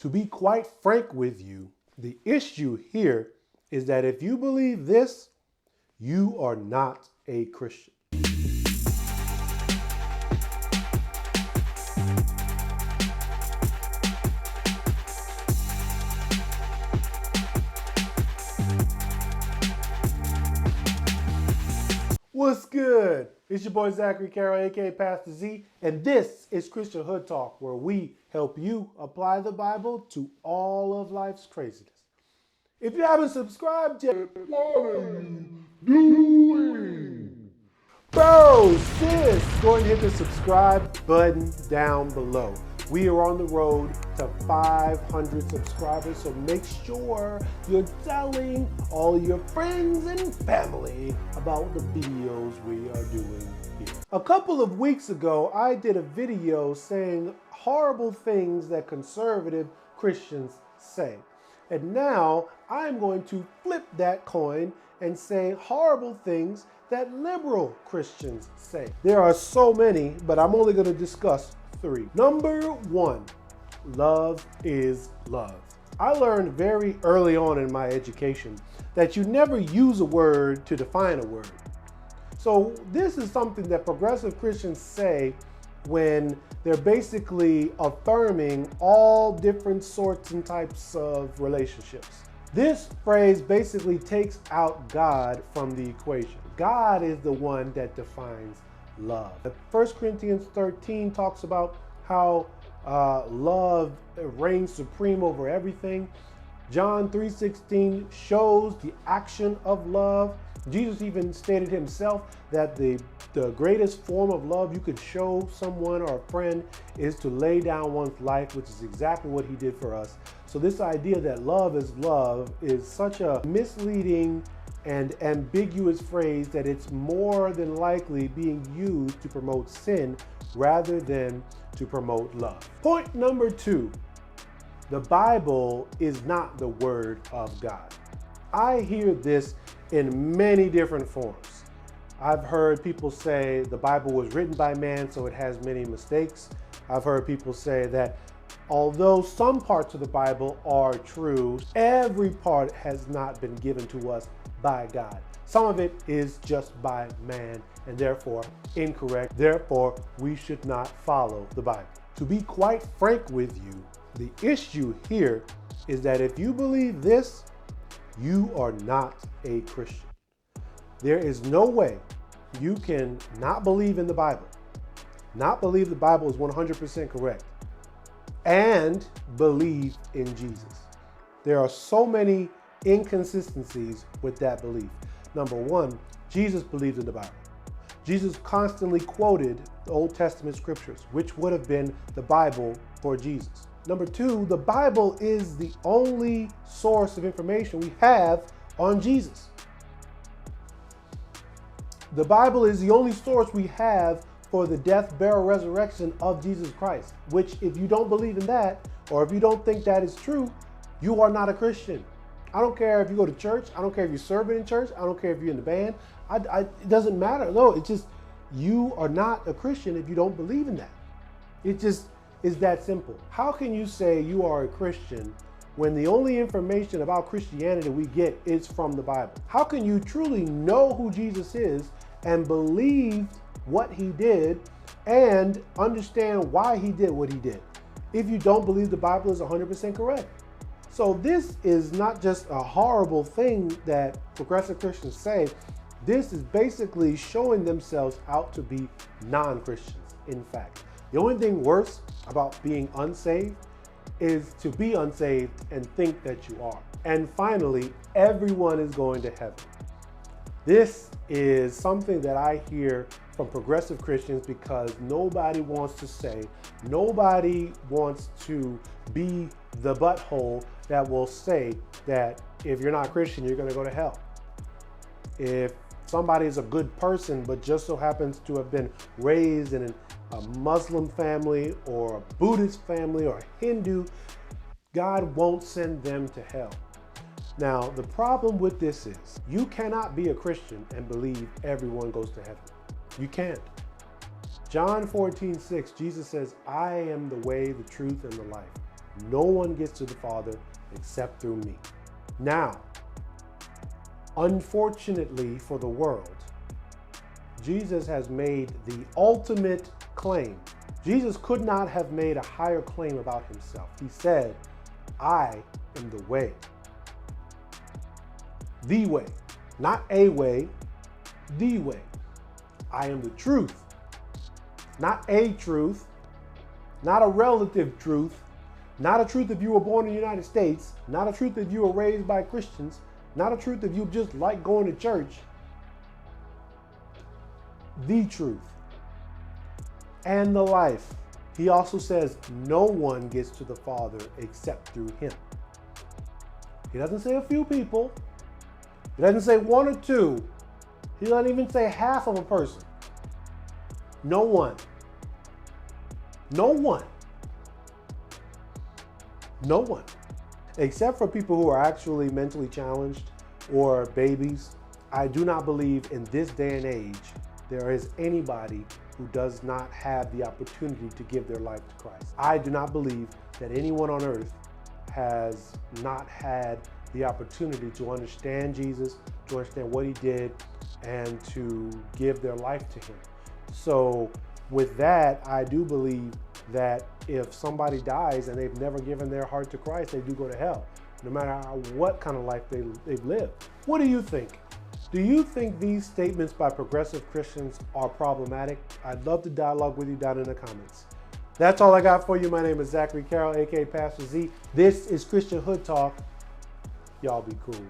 To be quite frank with you, the issue here is that if you believe this, you are not a Christian. What's good? It's your boy Zachary Carroll, aka Pastor Z, and this is Christian Hood Talk, where we help you apply the Bible to all of life's craziness. If you haven't subscribed yet, what are you doing? Bro, sis, go ahead and hit the subscribe button down below. We are on the road to 500 subscribers, so make sure you're telling all your friends and family about the videos we are doing here. A couple of weeks ago, I did a video saying horrible things that conservative Christians say. And now I'm going to flip that coin and say horrible things that liberal Christians say. There are so many, but I'm only going to discuss three. Number one, love is love. I learned very early on in my education that you never use a word to define a word. So this is something that progressive Christians say when they're basically affirming all different sorts and types of relationships. This phrase basically takes out God from the equation. God is the one that defines love. 1 Corinthians 13 talks about how love reigns supreme over everything. John 3:16 shows the action of love. Jesus even stated himself that the greatest form of love you could show someone or a friend is to lay down one's life, which is exactly what he did for us. So this idea that love is such a misleading and ambiguous phrase that it's more than likely being used to promote sin rather than to promote love. Point number two, the Bible is not the Word of God. I hear this in many different forms. I've heard people say the Bible was written by man, so it has many mistakes. I've heard people say that although some parts of the Bible are true, every part has not been given to us by God. Some of it is just by man and therefore incorrect. Therefore, we should not follow the Bible. To be quite frank with you, the issue here is that if you believe this, you are not a Christian. There is no way you can not believe in the Bible, not believe the Bible is 100% correct, and believe in Jesus. There are so many inconsistencies with that belief. Number one, Jesus believed in the Bible. Jesus constantly quoted the Old Testament scriptures, which would have been the Bible for Jesus. Number two, the Bible is the only source of information we have on Jesus. The Bible is the only source we have for the death, burial, resurrection of Jesus Christ, which if you don't believe in that, or if you don't think that is true, you are not a Christian. I don't care if you go to church. I don't care if you're serving in church. I don't care if you're in the band. It doesn't matter. No, it's just you are not a Christian if you don't believe in that. It just is that simple. How can you say you are a Christian when the only information about Christianity we get is from the Bible? How can you truly know who Jesus is and believe what he did and understand why he did what he did if you don't believe the Bible is 100% correct? So this is not just a horrible thing that progressive Christians say. This is basically showing themselves out to be non-Christians, in fact. The only thing worse about being unsaved is to be unsaved and think that you are. And finally, everyone is going to heaven. This is something that I hear from progressive Christians because nobody wants to be the butthole that will say that if you're not Christian, you're going to go to hell. If somebody is a good person, but just so happens to have been raised in a Muslim family or a Buddhist family or a Hindu, God won't send them to hell. Now, the problem with this is you cannot be a Christian and believe everyone goes to heaven. You can't. John 14:6, Jesus says, I am the way, the truth, and the life. No one gets to the Father except through me. Now, unfortunately for the world, Jesus has made the ultimate claim. Jesus could not have made a higher claim about himself. He said, I am the way. The way. Not a way, the way. I am the truth. Not a truth, not a relative truth, not a truth if you were born in the United States, not a truth if you were raised by Christians, not a truth if you just like going to church. The truth and the life. He also says no one gets to the Father except through him. He doesn't say a few people. He doesn't say one or two. He doesn't even say half of a person. No one. No one. No one. Except for people who are actually mentally challenged or babies, I do not believe in this day and age there is anybody who does not have the opportunity to give their life to Christ. I do not believe that anyone on earth has not had the opportunity to understand Jesus, to understand what he did, and to give their life to him. So with that, I do believe that if somebody dies and they've never given their heart to Christ, they do go to hell, no matter what kind of life they've lived. What do you think? Do you think these statements by progressive Christians are problematic? I'd love to dialogue with you down in the comments. That's all I got for you. My name is Zachary Carroll, aka Pastor Z. This is Christian Hood Talk. Y'all be cool.